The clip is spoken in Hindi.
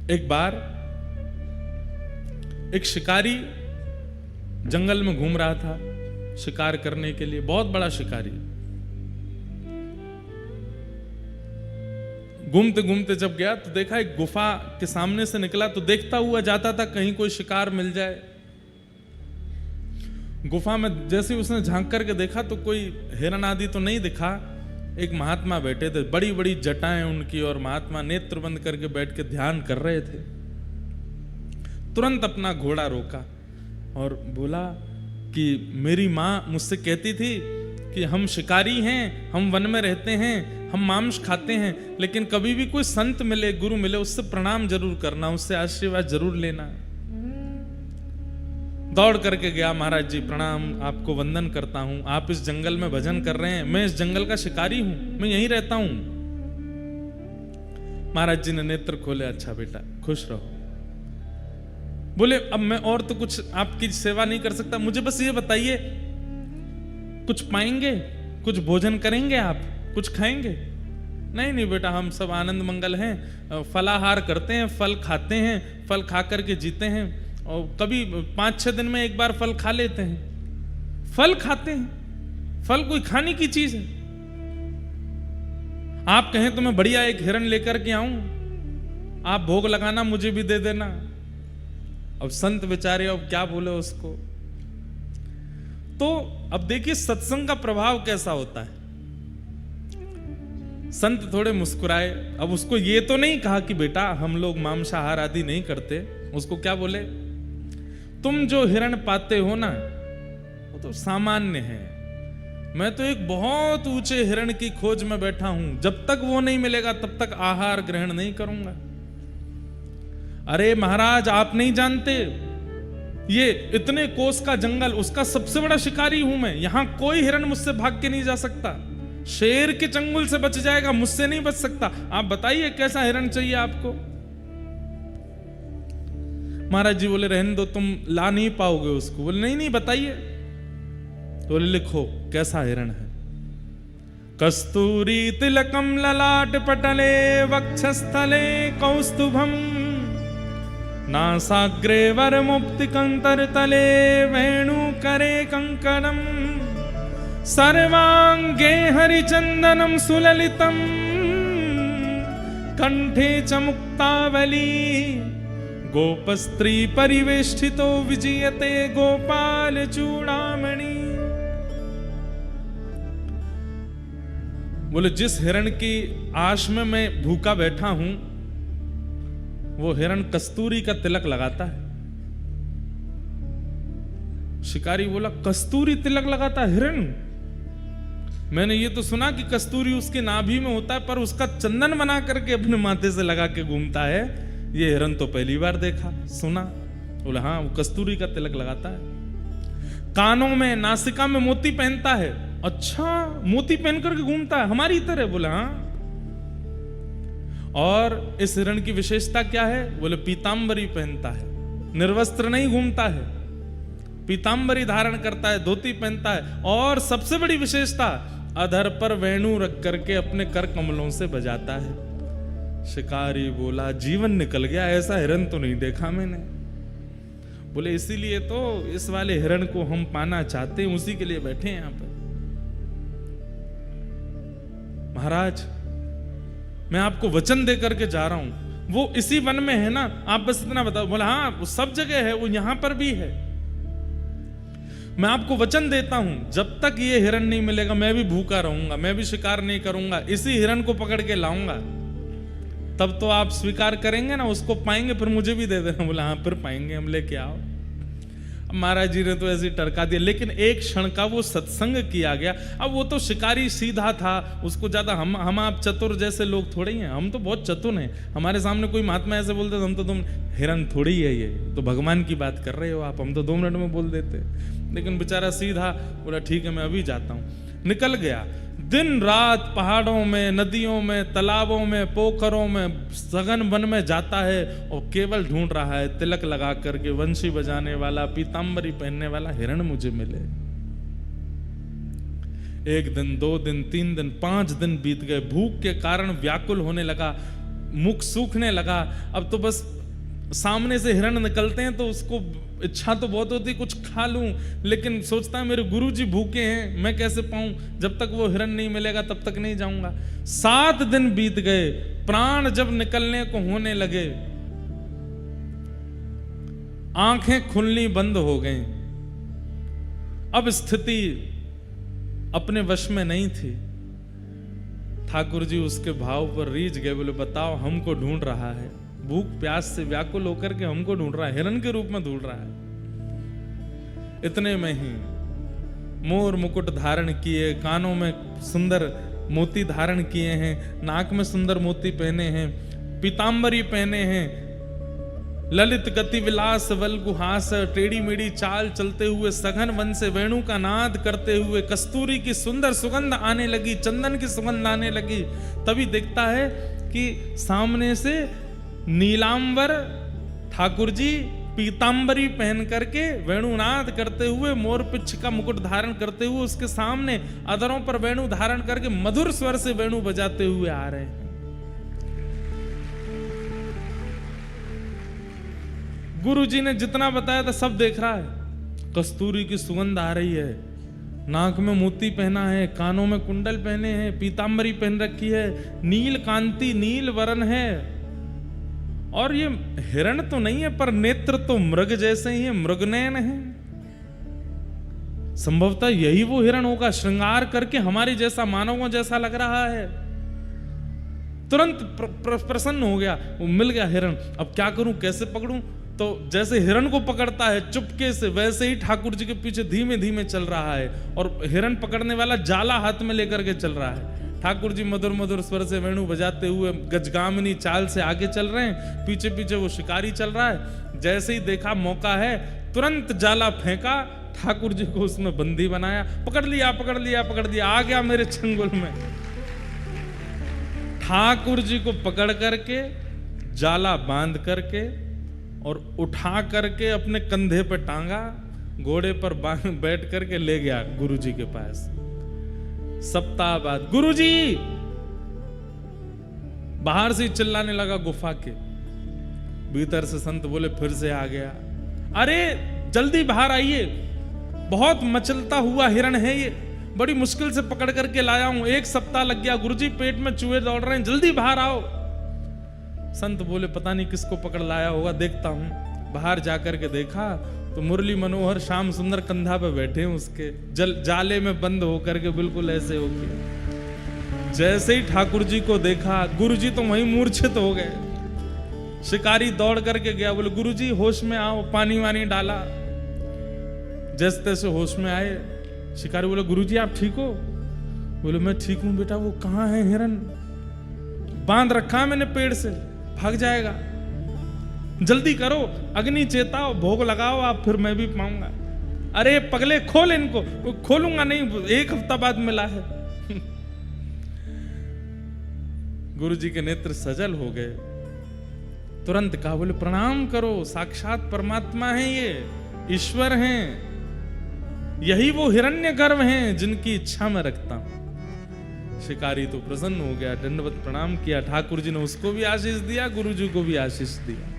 एक बार एक शिकारी जंगल में घूम रहा था शिकार करने के लिए, बहुत बड़ा शिकारी। घूमते घूमते जब गया तो देखा एक गुफा के सामने से निकला तो देखता हुआ जाता था कहीं कोई शिकार मिल जाए। गुफा में जैसे ही उसने झांक करके देखा तो कोई हिरन आदि तो नहीं दिखा। एक महात्मा बैठे थे, बड़ी बड़ी जटाएं उनकी, और महात्मा नेत्र बंद करके बैठ के ध्यान कर रहे थे। तुरंत अपना घोड़ा रोका और बोला कि मेरी माँ मुझसे कहती थी कि हम शिकारी हैं, हम वन में रहते हैं, हम मांस खाते हैं, लेकिन कभी भी कोई संत मिले, गुरु मिले, उससे प्रणाम जरूर करना, उससे आशीर्वाद जरूर लेना। दौड़ करके गया, महाराज जी प्रणाम, आपको वंदन करता हूं, आप इस जंगल में भजन कर रहे हैं, मैं इस जंगल का शिकारी हूं, मैं यहीं रहता हूं। महाराज जी ने नेत्र खोले, अच्छा बेटा खुश रहो। बोले अब मैं और तो कुछ आपकी सेवा नहीं कर सकता, मुझे बस ये बताइए कुछ पाएंगे, कुछ भोजन करेंगे, आप कुछ खाएंगे? नहीं नहीं बेटा, हम सब आनंद मंगल हैं, फलाहार करते हैं, फल खाते हैं, फल खा करके जीते हैं, और कभी 5-6 दिन में एक बार फल खा लेते हैं। फल खाते हैं, फल कोई खाने की चीज है? आप कहें तो मैं बढ़िया एक हिरण लेकर के आऊं, आप भोग लगाना, मुझे भी दे देना। अब संत बेचारे अब क्या बोले उसको। तो अब देखिए सत्संग का प्रभाव कैसा होता है। संत थोड़े मुस्कुराए। अब उसको ये तो नहीं कहा कि बेटा हम लोग मांसाहार आदि नहीं करते, उसको क्या बोले, तुम जो हिरण पाते हो ना वो तो सामान्य है, मैं तो एक बहुत ऊंचे हिरण की खोज में बैठा हूं, जब तक वो नहीं मिलेगा तब तक आहार ग्रहण नहीं करूंगा। अरे महाराज आप नहीं जानते, ये इतने कोस का जंगल, उसका सबसे बड़ा शिकारी हूं मैं, यहां कोई हिरण मुझसे भाग के नहीं जा सकता, शेर के चंगुल से बच जाएगा, मुझसे नहीं बच सकता। आप बताइए कैसा हिरण चाहिए आपको? महाराज जी बोले रहने दो, तुम ला नहीं पाओगे उसको। बोले नहीं नहीं बताइए। तो बोले लिखो कैसा हिरण है। कस्तूरी तिलकम ललाट पटले वक्षस्थले कौस्तुभम नासाग्रे वर मुक्ति कंतर तले वेणु करे कंकणम सर्वांगे हरिचंदनम सुललितम कंठे च मुक्तावली गोपस्त्री परिवेष्टितो विजयते गोपाल चूड़ामणि। बोले जिस हिरण की आश में मैं भूखा बैठा हूं वो हिरण कस्तूरी का तिलक लगाता है। शिकारी बोला कस्तूरी तिलक लगाता है हिरण? मैंने ये तो सुना कि कस्तूरी उसके नाभि में होता है, पर उसका चंदन बना करके अपने माथे से लगा के घूमता है, ये हिरण तो पहली बार देखा सुना। बोला हाँ वो कस्तूरी का तिलक लगाता है। कानों में नासिका में मोती पहनता है। अच्छा मोती पहन करके घूमता है हमारी तरह? बोला हाँ। और इस हिरण की विशेषता क्या है? बोले पीतांबरी पहनता है, निर्वस्त्र नहीं घूमता है, पीतांबरी धारण करता है, धोती पहनता है, और सबसे बड़ी विशेषता अधर पर वेणु रख करके अपने कर कमलों से बजाता है। शिकारी बोला जीवन निकल गया, ऐसा हिरण तो नहीं देखा मैंने। बोले इसीलिए तो इस वाले हिरण को हम पाना चाहते हैं, उसी के लिए बैठे हैं यहां पर। महाराज मैं आपको वचन दे करके जा रहा हूं, वो इसी वन में है ना, आप बस इतना बताओ। बोला हाँ वो सब जगह है, वो यहां पर भी है। मैं आपको वचन देता हूं जब तक ये हिरण नहीं मिलेगा मैं भी भूखा रहूंगा, मैं भी शिकार नहीं करूंगा, इसी हिरण को पकड़ के लाऊंगा, तब तो आप स्वीकार करेंगे ना, उसको पाएंगे, फिर मुझे भी दे देना। बोला हाँ फिर पाएंगे, हम लेके आओ। अब महाराज जी ने तो ऐसे टरका दिया, लेकिन एक क्षण का वो सत्संग किया गया। अब वो तो शिकारी सीधा था, उसको ज्यादा हम आप चतुर जैसे लोग थोड़े ही हैं, हम तो बहुत चतुर हैं। हमारे सामने कोई महात्मा ऐसे बोलते तो हम तो तुम हिरण थोड़ी है, ये तो भगवान की बात कर रहे हो आप, हम तो 2 मिनट में बोल देते। लेकिन बेचारा सीधा बोला ठीक है मैं अभी जाता हूँ। निकल गया। दिन रात पहाड़ों में, नदियों में, तालाबों में, पोखरों में, सघन वन में जाता है और केवल ढूंढ रहा है तिलक लगा करके वंशी बजाने वाला, पीतांबरी पहनने वाला हिरण मुझे मिले। 1 दिन, 2 दिन, 3 दिन, 5 दिन बीत गए। भूख के कारण व्याकुल होने लगा। मुख सूखने लगा। अब तो बस सामने से हिरण निकलते हैं तो उसको इच्छा तो बहुत होती कुछ खा लूं, लेकिन सोचता है मेरे गुरुजी भूखे हैं, मैं कैसे पाऊं, जब तक वो हिरण नहीं मिलेगा तब तक नहीं जाऊंगा। 7 दिन बीत गए, प्राण जब निकलने को होने लगे, आंखें खुलनी बंद हो गईं। अब स्थिति अपने वश में नहीं थी। ठाकुर जी उसके भाव पर रीझ गए, बोले बताओ हमको ढूंढ रहा है, भूख प्यास से व्याकुल होकर के हमको ढूंढ रहा है, हिरण के रूप में ढूंढ रहा है। इतने में ही मोर मुकुट धारण किए, कानों में सुंदर मोती धारण किए हैं, नाक में सुंदर मोती पहने हैं, पीतांबरी पहने हैं, ललित गति विलास वल्गुहास, टेढ़ी मेढ़ी चाल चलते हुए सघन वन से वेणु का नाद करते हुए कस्तूरी की सुंदर सुगंध आने लगी, चंदन की सुगंध आने लगी। तभी देखता है कि सामने से नीलांबर ठाकुर जी पीतांबरी पहन करके वेणुनाद करते हुए, मोर पिच्छ का मुकुट धारण करते हुए, उसके सामने अधरों पर वेणु धारण करके मधुर स्वर से वेणु बजाते हुए आ रहे हैं। गुरु जी ने जितना बताया था सब देख रहा है। कस्तूरी की सुगंध आ रही है, नाक में मोती पहना है, कानों में कुंडल पहने हैं, पीतांबरी पहन रखी है, नील कांति नील वरण है, और ये हिरण तो नहीं है पर नेत्र तो मृग जैसे ही है, मृगनयन है। संभवतः यही वो हिरण होगा, श्रृंगार करके हमारी जैसा, मानवों जैसा लग रहा है। तुरंत प्रसन्न हो गया, वो मिल गया हिरण। अब क्या करूं, कैसे पकड़ूं? तो जैसे हिरण को पकड़ता है चुपके से, वैसे ही ठाकुर जी के पीछे धीमे धीमे चल रहा है, और हिरण पकड़ने वाला जाला हाथ में लेकर के चल रहा है। ठाकुर जी मधुर मधुर स्वर से वेणु बजाते हुए गजगामिनी चाल से आगे चल रहे हैं, पीछे पीछे वो शिकारी चल रहा है। जैसे ही देखा मौका है, तुरंत जाला फेंका, ठाकुर जी को उसमें बंदी बनाया, पकड़ लिया पकड़ लिया पकड़ लिया, आ गया मेरे चंगुल में। ठाकुर जी को पकड़ करके जाला बांध करके और उठा करके अपने कंधे पर टांगा, घोड़े पर बैठ करके ले गया गुरु जी के पास। सप्ताह बाद गुरुजी बाहर से चिल्लाने लगा गुफा के भीतर से। संत बोले फिर से आ गया, अरे जल्दी बाहर आइए, बहुत मचलता हुआ हिरण है ये, बड़ी मुश्किल से पकड़ करके लाया हूं, 1 सप्ताह लग गया गुरुजी, पेट में चूहे दौड़ रहे हैं, जल्दी बाहर आओ। संत बोले पता नहीं किसको पकड़ लाया होगा, देखता हूं। बाहर जाकर के देखा तो मुरली मनोहर श्याम सुंदर कंधा पे बैठे हैं उसके, जाले में बंद होकर के, बिल्कुल ऐसे होके। जैसे ही ठाकुर जी को देखा, गुरु जी तो वहीं मूर्छित हो गए। शिकारी दौड़ करके गया, बोले गुरु जी होश में आओ, पानी वानी डाला। जैसे तैसे होश में आए। शिकारी बोले गुरु जी आप ठीक हो? बोले मैं ठीक हूं बेटा। वो कहाँ है हिरण? बांध रखा है मैंने पेड़ से, भाग जाएगा, जल्दी करो, अग्नि चेताओ, भोग लगाओ आप, फिर मैं भी पाऊंगा। अरे पगले खोल इनको। खोलूंगा नहीं, 1 हफ्ता बाद मिला है। गुरु जी के नेत्र सजल हो गए। तुरंत कहा, बोले प्रणाम करो, साक्षात परमात्मा है, ये ईश्वर हैं, यही वो हिरण्यगर्भ हैं जिनकी इच्छा में रखता हूं। शिकारी तो प्रसन्न हो गया, दंडवत प्रणाम किया। ठाकुर जी ने उसको भी आशीष दिया, गुरु जी को भी आशीष दिया।